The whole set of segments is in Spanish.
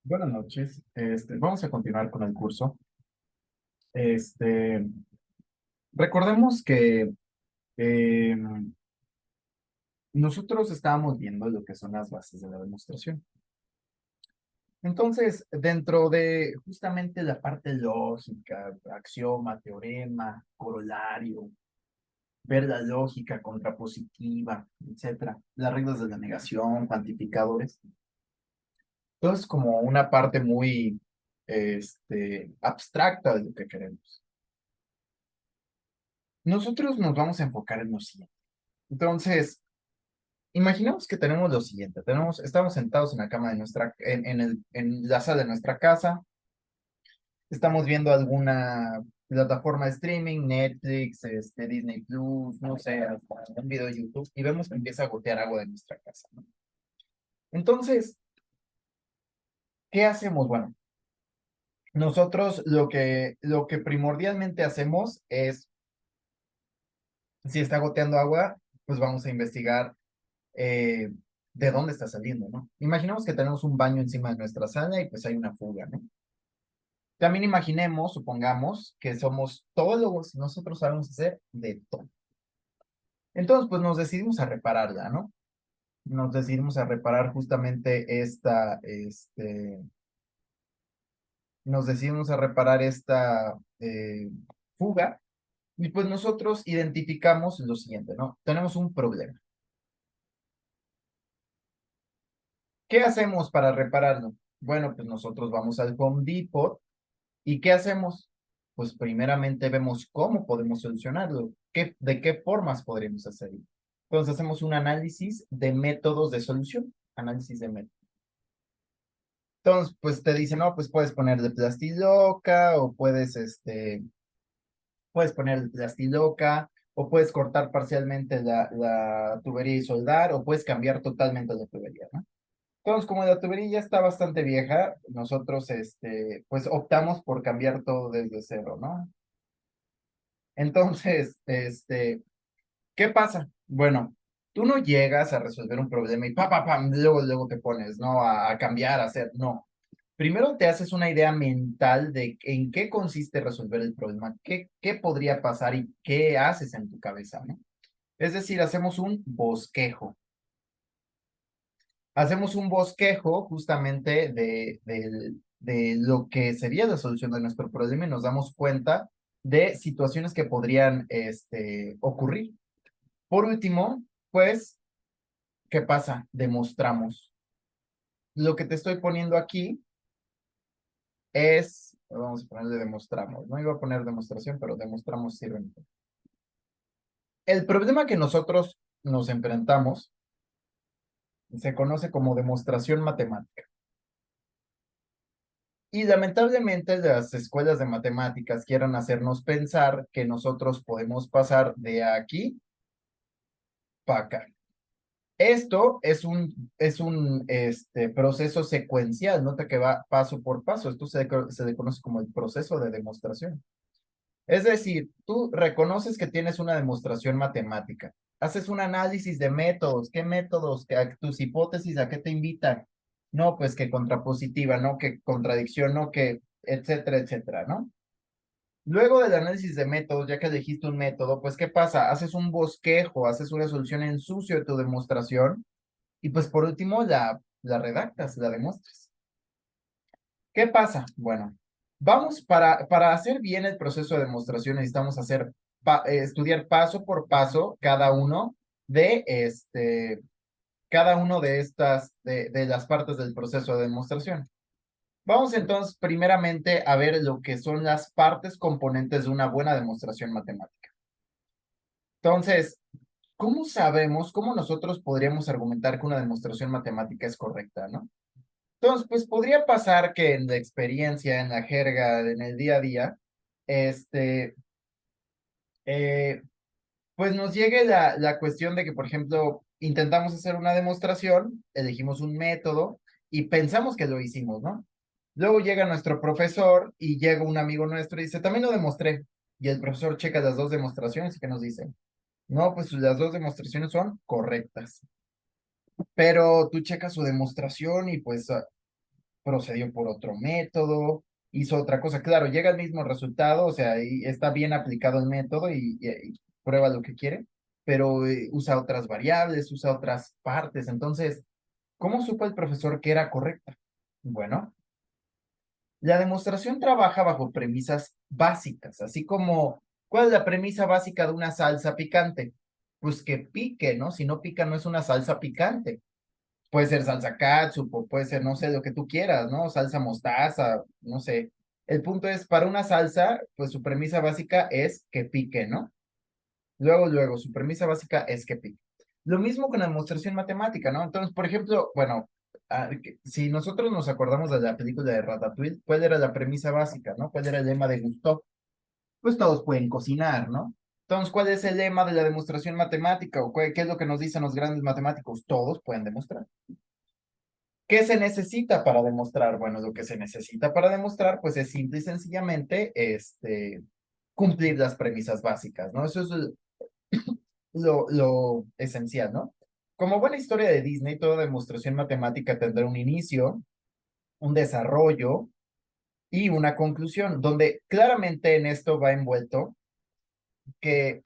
Buenas noches. Vamos a continuar con el curso. Este, recordemos que eh, nosotros estábamos viendo lo que son las bases de la demostración. Entonces, dentro de justamente la parte lógica, axioma, teorema, corolario, ver la lógica contrapositiva, etcétera, las reglas de la negación, cuantificadores, todo es como una parte muy abstracta de lo que queremos. Nosotros nos vamos a enfocar en lo siguiente. Entonces, imaginemos que tenemos lo siguiente. Estamos sentados en la cama de en la sala de nuestra casa. Estamos viendo alguna plataforma de streaming, Netflix, Disney Plus, no sé, hasta un video de YouTube, y vemos que empieza a gotear agua de nuestra casa, ¿no? Entonces, ¿qué hacemos? Bueno, nosotros lo que primordialmente hacemos es, si está goteando agua, pues vamos a investigar eh, de dónde está saliendo, ¿no? Imaginemos que tenemos un baño encima de nuestra sala y pues hay una fuga, ¿no? También imaginemos, supongamos, que somos tólogos, nosotros sabemos hacer de todo. Entonces, pues nos decidimos a repararla, ¿no? Nos decidimos a reparar justamente nos decidimos a reparar esta fuga y pues nosotros identificamos lo siguiente, ¿no? Tenemos un problema. ¿Qué hacemos para repararlo? Bueno, pues nosotros vamos al Home Depot. ¿Y qué hacemos? Pues primeramente vemos cómo podemos solucionarlo, de qué formas podríamos hacerlo. Entonces hacemos un análisis de métodos de solución, análisis de métodos. Entonces, pues te dicen, no, pues puedes poner de plastiloca o puedes poner de plastiloca o puedes cortar parcialmente la tubería y soldar o puedes cambiar totalmente la tubería, ¿no? Entonces, como la tubería ya está bastante vieja, nosotros, pues optamos por cambiar todo desde cero, ¿no? Entonces, ¿qué pasa? Bueno, tú no llegas a resolver un problema y pam, luego te pones, ¿no? A cambiar, a hacer, no. Primero te haces una idea mental de en qué consiste resolver el problema, qué podría pasar y qué haces en tu cabeza, ¿no? Es decir, hacemos un bosquejo. Hacemos un bosquejo justamente de lo que sería la solución de nuestro problema y nos damos cuenta de situaciones que podrían ocurrir. Por último, pues, ¿qué pasa? Demostramos. Lo que te estoy poniendo aquí vamos a ponerle demostramos. No iba a poner demostración, pero demostramos sirve mejor. El problema que nosotros nos enfrentamos se conoce como demostración matemática. Y lamentablemente las escuelas de matemáticas quieren hacernos pensar que nosotros podemos pasar de aquí para acá. Esto es un proceso secuencial, nota que va paso por paso. Esto se le conoce como el proceso de demostración. Es decir, tú reconoces que tienes una demostración matemática, haces un análisis de métodos, qué métodos, tus hipótesis, a qué te invitan. No, pues que contrapositiva, no que contradicción, no que, etcétera, etcétera, ¿no? Luego del análisis de métodos, ya que elegiste un método, pues ¿qué pasa? Haces un bosquejo, haces una solución en sucio de tu demostración y pues por último la redactas, la demuestras. ¿Qué pasa? Bueno, para hacer bien el proceso de demostración necesitamos estudiar paso por paso cada uno de de las partes del proceso de demostración. Vamos entonces primeramente a ver lo que son las partes componentes de una buena demostración matemática. Entonces, cómo nosotros podríamos argumentar que una demostración matemática es correcta, ¿no? Entonces, pues podría pasar que en la experiencia, en la jerga, en el día a día, este, eh, pues nos llegue la cuestión de que, por ejemplo, intentamos hacer una demostración, elegimos un método y pensamos que lo hicimos, ¿no? Luego llega nuestro profesor y llega un amigo nuestro y dice, también lo demostré. Y el profesor checa las dos demostraciones y ¿qué nos dice? No, pues las dos demostraciones son correctas. Pero tú checas su demostración y pues procedió por otro método, hizo otra cosa. Claro, llega al mismo resultado, o sea, y está bien aplicado el método y prueba lo que quiere, pero usa otras variables, usa otras partes. Entonces, ¿cómo supo el profesor que era correcta? Bueno, la demostración trabaja bajo premisas básicas, así como, ¿cuál es la premisa básica de una salsa picante? Pues que pique, ¿no? Si no pica, no es una salsa picante. Puede ser salsa catsup o puede ser, no sé, lo que tú quieras, ¿no? Salsa mostaza, no sé. El punto es, para una salsa, pues su premisa básica es que pique, ¿no? Luego, su premisa básica es que pique. Lo mismo con la demostración matemática, ¿no? Entonces, por ejemplo, bueno, si nosotros nos acordamos de la película de Ratatouille, ¿cuál era la premisa básica, no? ¿Cuál era el lema de Gusteau? Pues todos pueden cocinar, ¿no? Entonces, ¿cuál es el lema de la demostración matemática o qué es lo que nos dicen los grandes matemáticos? Todos pueden demostrar. ¿Qué se necesita para demostrar? Bueno, lo que se necesita para demostrar, pues es simple y sencillamente, cumplir las premisas básicas, ¿no? Eso es lo esencial, ¿no? Como buena historia de Disney, toda demostración matemática tendrá un inicio, un desarrollo y una conclusión, donde claramente en esto va envuelto que,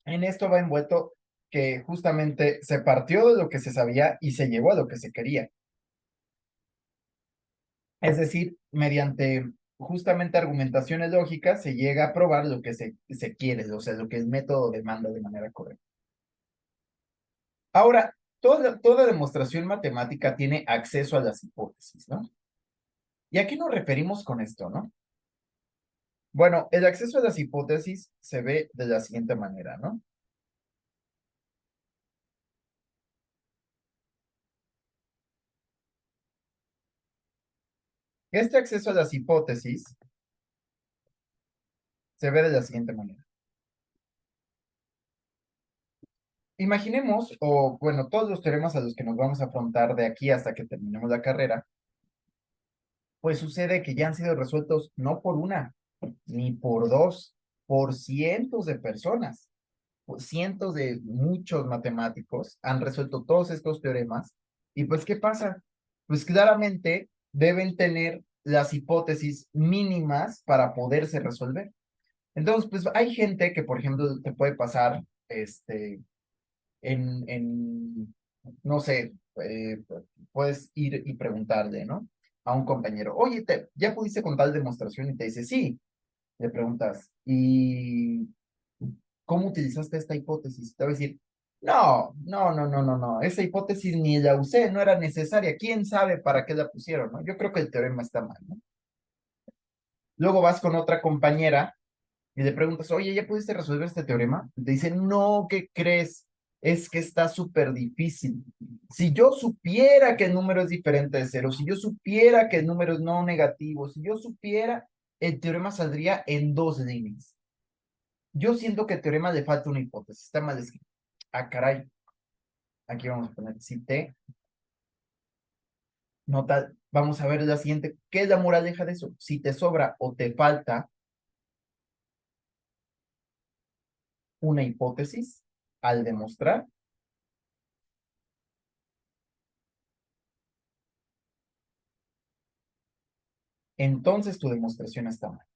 en esto va envuelto que justamente se partió de lo que se sabía y se llevó a lo que se quería. Es decir, mediante justamente argumentaciones lógicas se llega a probar lo que se quiere, o sea, lo que el método demanda de manera correcta. Ahora, toda demostración matemática tiene acceso a las hipótesis, ¿no? ¿Y a qué nos referimos con esto, no? Bueno, el acceso a las hipótesis se ve de la siguiente manera, ¿no? Este acceso a las hipótesis se ve de la siguiente manera. Imaginemos, o bueno, todos los teoremas a los que nos vamos a afrontar de aquí hasta que terminemos la carrera, pues sucede que ya han sido resueltos no por una, ni por dos, por cientos de personas. Cientos de muchos matemáticos han resuelto todos estos teoremas. Y pues, ¿qué pasa? Pues claramente deben tener las hipótesis mínimas para poderse resolver. Entonces, pues hay gente que, por ejemplo, te puede pasar, en no sé, puedes ir y preguntarle, ¿no? A un compañero, oye, ¿ya pudiste con tal demostración? Y te dice, sí. Le preguntas, ¿y cómo utilizaste esta hipótesis? Te va a decir, no, esa hipótesis ni la usé, no era necesaria, quién sabe para qué la pusieron, ¿no? Yo creo que el teorema está mal, ¿no? Luego vas con otra compañera y le preguntas, oye, ¿ya pudiste resolver este teorema? Y te dice, no, ¿qué crees? Es que está súper difícil. Si yo supiera que el número es diferente de cero, si yo supiera que el número es no negativo, si yo supiera, el teorema saldría en dos líneas. Yo siento que el teorema le falta una hipótesis, está mal escrito. Ah, caray, aquí vamos a poner si T, nota, vamos a ver la siguiente. ¿Qué es la moraleja de eso? Si te sobra o te falta una hipótesis al demostrar, entonces tu demostración está mal.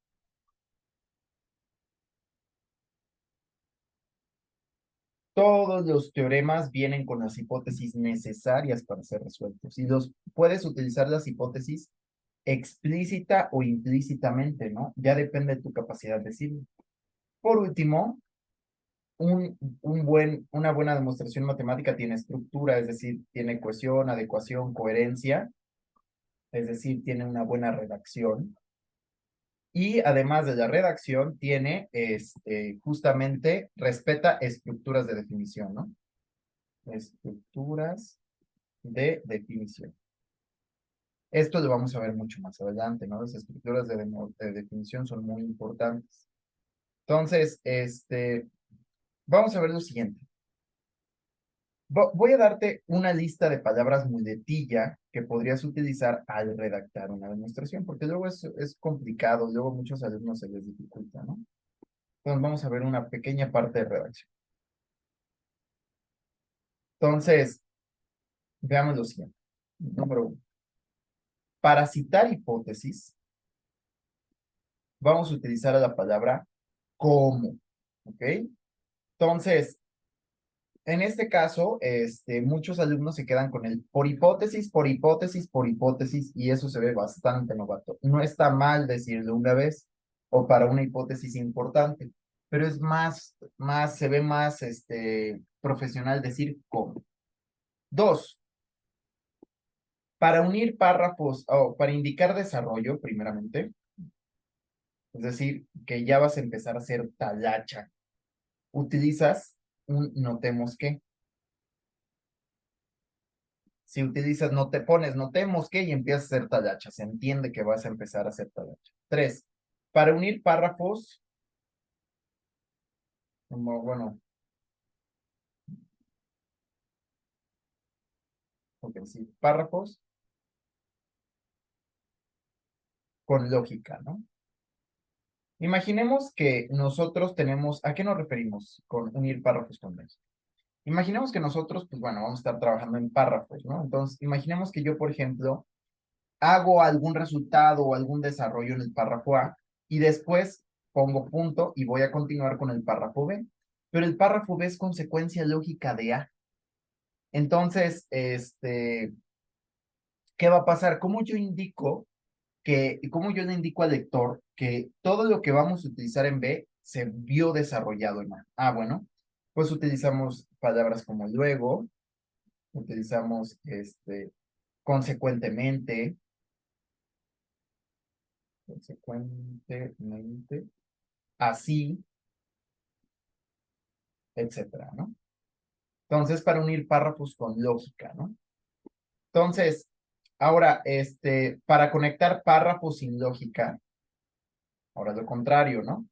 Todos los teoremas vienen con las hipótesis necesarias para ser resueltos y los puedes utilizar las hipótesis explícita o implícitamente, ¿no? Ya depende de tu capacidad de decirlo. Por último, una buena demostración matemática tiene estructura, es decir, tiene cohesión, adecuación, coherencia, es decir, tiene una buena redacción. Y además de la redacción, tiene, justamente, respeta estructuras de definición, ¿no? Estructuras de definición. Esto lo vamos a ver mucho más adelante, ¿no? Las estructuras de definición son muy importantes. Entonces, vamos a ver lo siguiente. Voy a darte una lista de palabras muletilla que podrías utilizar al redactar una demostración, porque luego es complicado, luego a muchos alumnos se les dificulta, ¿no? Entonces vamos a ver una pequeña parte de redacción. Entonces, veamos lo siguiente. Número uno. Para citar hipótesis, vamos a utilizar la palabra como, ¿ok? Entonces, en este caso, muchos alumnos se quedan con el por hipótesis, por hipótesis, por hipótesis, y eso se ve bastante novato. No está mal decirlo una vez o para una hipótesis importante, pero es se ve más, profesional decir cómo. Dos, para unir párrafos o para indicar desarrollo, primeramente, es decir, que ya vas a empezar a hacer talacha, utilizas un notemos que. Si utilizas, no te pones, notemos que y empiezas a hacer talacha. Se entiende que vas a empezar a hacer talacha. Tres, para unir párrafos, como, bueno, ok, sí, párrafos con lógica, ¿no? Imaginemos que nosotros tenemos, ¿a qué nos referimos con unir párrafos con lógica? Imaginemos que nosotros, pues bueno, vamos a estar trabajando en párrafos, ¿no? Entonces, imaginemos que yo, por ejemplo, hago algún resultado o algún desarrollo en el párrafo A y después pongo punto y voy a continuar con el párrafo B. Pero el párrafo B es consecuencia lógica de A. Entonces, ¿qué va a pasar? ¿Cómo yo le indico al lector que todo lo que vamos a utilizar en B se vio desarrollado en A? Ah, bueno, pues utilizamos palabras como luego, utilizamos consecuentemente, consecuentemente, así, etcétera, ¿no? Entonces, para unir párrafos con lógica, ¿no? Entonces, ahora, para conectar párrafos sin lógica, ahora lo contrario, ¿no?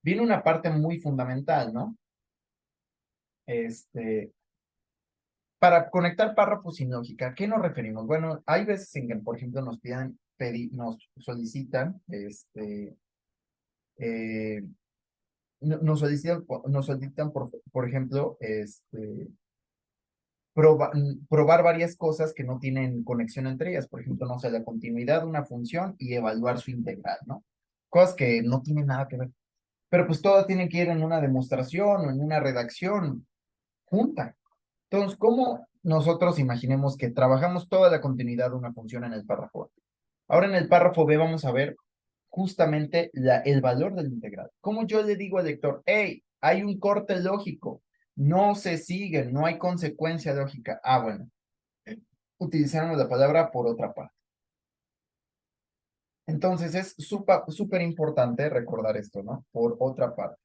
Viene una parte muy fundamental, ¿no? Este, para conectar párrafos sin lógica, ¿a qué nos referimos? Bueno, hay veces en que, por ejemplo, nos solicitan, eh, nos solicitan por ejemplo, probar varias cosas que no tienen conexión entre ellas. Por ejemplo, no sé, la continuidad de una función y evaluar su integral, ¿no? Cosas que no tienen nada que ver. Pero pues todo tiene que ir en una demostración o en una redacción junta. Entonces, ¿cómo nosotros imaginemos que trabajamos toda la continuidad de una función en el párrafo A? Ahora en el párrafo B vamos a ver justamente el valor del integral. ¿Cómo yo le digo al lector, hey, hay un corte lógico, no se sigue, no hay consecuencia lógica? Ah, bueno, utilizamos la palabra por otra parte. Entonces es súper importante recordar esto, ¿no? Por otra parte.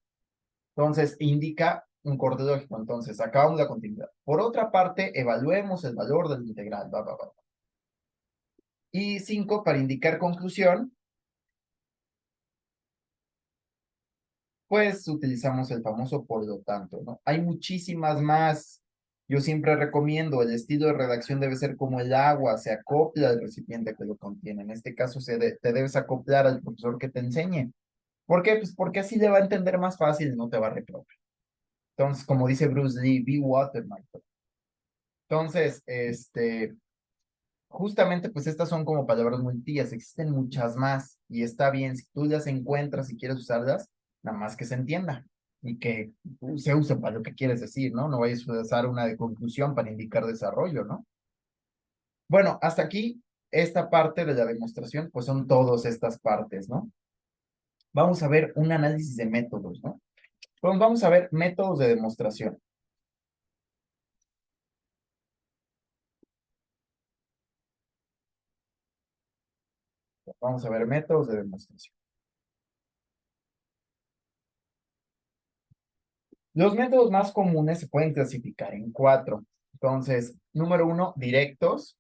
Entonces indica un corte lógico. Entonces acabamos la continuidad. Por otra parte, evaluemos el valor del integral. Y cinco, para indicar conclusión, pues utilizamos el famoso por lo tanto, ¿no? Hay muchísimas más. Yo siempre recomiendo, el estilo de redacción debe ser como el agua, se acopla al recipiente que lo contiene. En este caso, te debes acoplar al profesor que te enseñe. ¿Por qué? Pues porque así le va a entender más fácil y no te va a reprobar. Entonces, como dice Bruce Lee, be water, my friend. Entonces, justamente, pues estas son como palabras muy tías, existen muchas más y está bien, si tú las encuentras y quieres usarlas, nada más que se entienda y que se use para lo que quieres decir, ¿no? No vayas a usar una de conclusión para indicar desarrollo, ¿no? Bueno, hasta aquí, esta parte de la demostración, pues son todas estas partes, ¿no? Vamos a ver un análisis de métodos, ¿no? Pues vamos a ver métodos de demostración. Vamos a ver métodos de demostración. Los métodos más comunes se pueden clasificar en cuatro. Entonces, número uno, directos,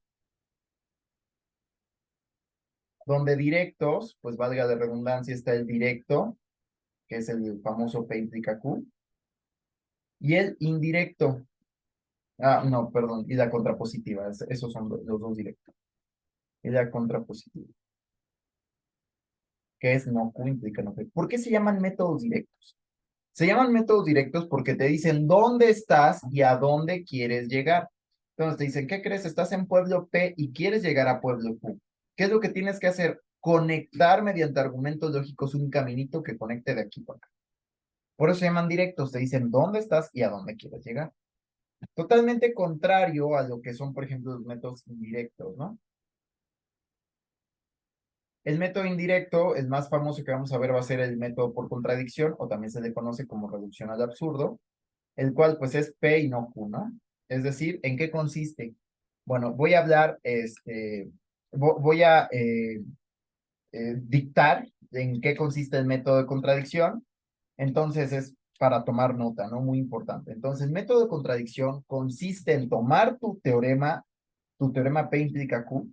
donde directos, pues valga la redundancia, está el directo, que es el famoso P implica Q, y el indirecto. Ah, no, perdón, y la contrapositiva, esos son los dos directos. Y la contrapositiva, que es no Q implica no P. ¿Por qué se llaman métodos directos? Se llaman métodos directos porque te dicen dónde estás y a dónde quieres llegar. Entonces te dicen, ¿qué crees? Estás en pueblo P y quieres llegar a pueblo Q. ¿Qué es lo que tienes que hacer? Conectar mediante argumentos lógicos un caminito que conecte de aquí para acá. Por eso se llaman directos, te dicen dónde estás y a dónde quieres llegar. Totalmente contrario a lo que son, por ejemplo, los métodos indirectos, ¿no? El método indirecto, el más famoso que vamos a ver va a ser el método por contradicción, o también se le conoce como reducción al absurdo, el cual pues es P y no Q, ¿no? Es decir, ¿en qué consiste? Bueno, voy a hablar, voy a dictar en qué consiste el método de contradicción. Entonces es para tomar nota, ¿no? Muy importante. Entonces, el método de contradicción consiste en tomar tu teorema P implica Q,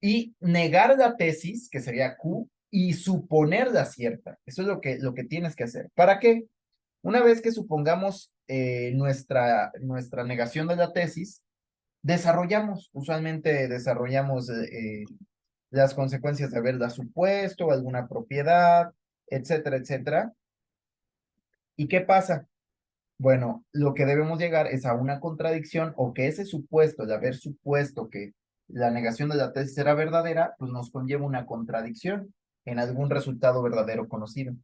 y negar la tesis, que sería Q, y suponerla cierta. Eso es lo que tienes que hacer. ¿Para qué? Una vez que supongamos nuestra negación de la tesis, usualmente desarrollamos las consecuencias de haberla supuesto, alguna propiedad, etcétera, etcétera. ¿Y qué pasa? Bueno, lo que debemos llegar es a una contradicción o que ese supuesto de haber supuesto que la negación de la tesis era verdadera, pues nos conlleva una contradicción en algún resultado verdadero conocido.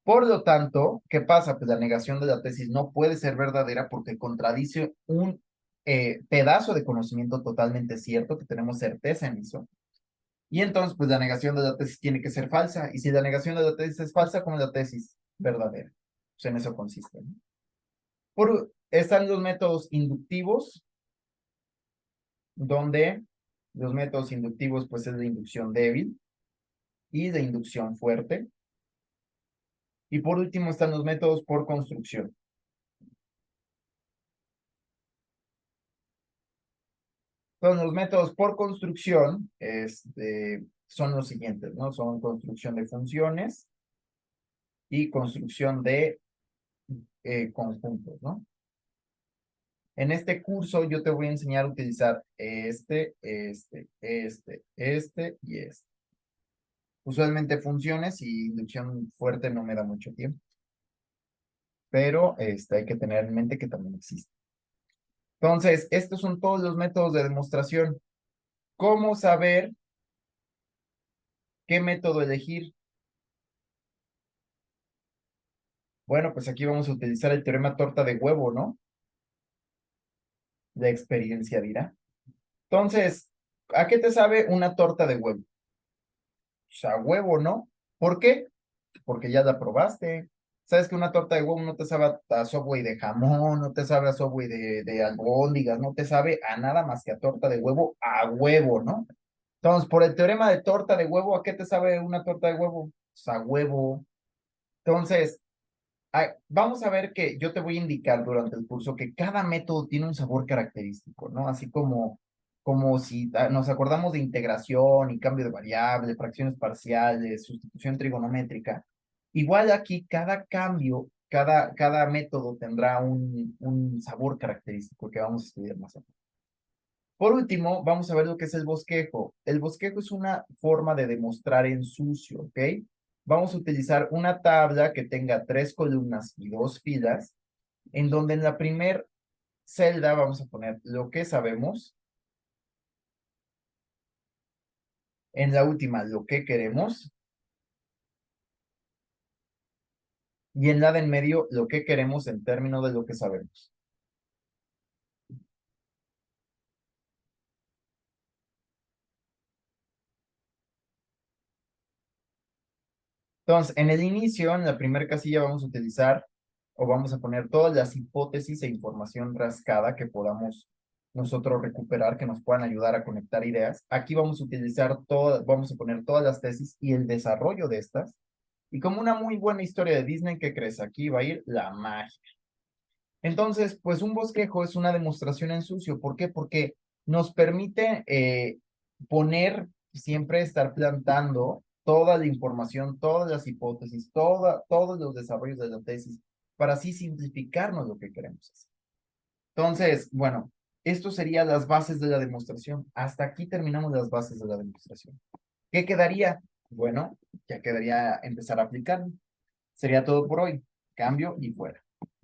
Por lo tanto, ¿qué pasa? Pues la negación de la tesis no puede ser verdadera porque contradice un pedazo de conocimiento totalmente cierto, que tenemos certeza en eso. Y entonces, pues la negación de la tesis tiene que ser falsa. Y si la negación de la tesis es falsa, ¿cómo es la tesis verdadera? Pues en eso consiste, ¿no? Están los métodos inductivos, donde los métodos inductivos, pues es de inducción débil y de inducción fuerte. Y por último están los métodos por construcción. Entonces, los métodos por construcción son los siguientes, ¿no? Son construcción de funciones y construcción de conjuntos, ¿no? En este curso yo te voy a enseñar a utilizar y este. Usualmente funciones y inducción fuerte no me da mucho tiempo, pero hay que tener en mente que también existe. Entonces, estos son todos los métodos de demostración. ¿Cómo saber qué método elegir? Bueno, pues aquí vamos a utilizar el teorema torta de huevo, ¿no? La experiencia dirá. Entonces, ¿a qué te sabe una torta de huevo? Pues a huevo, ¿no? ¿Por qué? Porque ya la probaste. Sabes que una torta de huevo no te sabe a Subway de jamón, no te sabe a Subway de albóndigas, no te sabe a nada más que a torta de huevo a huevo, ¿no? Entonces, por el teorema de torta de huevo, ¿a qué te sabe una torta de huevo? Pues a huevo. Entonces, vamos a ver que yo te voy a indicar durante el curso que cada método tiene un sabor característico, ¿no? Así como si nos acordamos de integración y cambio de variable, fracciones parciales, sustitución trigonométrica. Igual aquí cada cambio, cada método tendrá un sabor característico que vamos a estudiar más a fondo. Por último, vamos a ver lo que es el bosquejo. El bosquejo es una forma de demostrar en sucio, ¿ok? Vamos a utilizar una tabla que tenga 3 columnas y 2 filas, en donde en la primer celda vamos a poner lo que sabemos, en la última lo que queremos, y en la de en medio lo que queremos en términos de lo que sabemos. Entonces, en el inicio, en la primera casilla, vamos a utilizar o vamos a poner todas las hipótesis e información rascada que podamos nosotros recuperar, que nos puedan ayudar a conectar ideas. Aquí vamos a utilizar vamos a poner todas las tesis y el desarrollo de estas. Y como una muy buena historia de Disney, ¿qué crees? Aquí va a ir la magia. Entonces, pues un bosquejo es una demostración en sucio. ¿Por qué? Porque nos permite poner, siempre estar plantando toda la información, todas las hipótesis, todos los desarrollos de la tesis, para así simplificarnos lo que queremos hacer. Entonces, bueno, esto serían las bases de la demostración. Hasta aquí terminamos las bases de la demostración. ¿Qué quedaría? Bueno, ya quedaría empezar a aplicarlo. Sería todo por hoy. Cambio y fuera.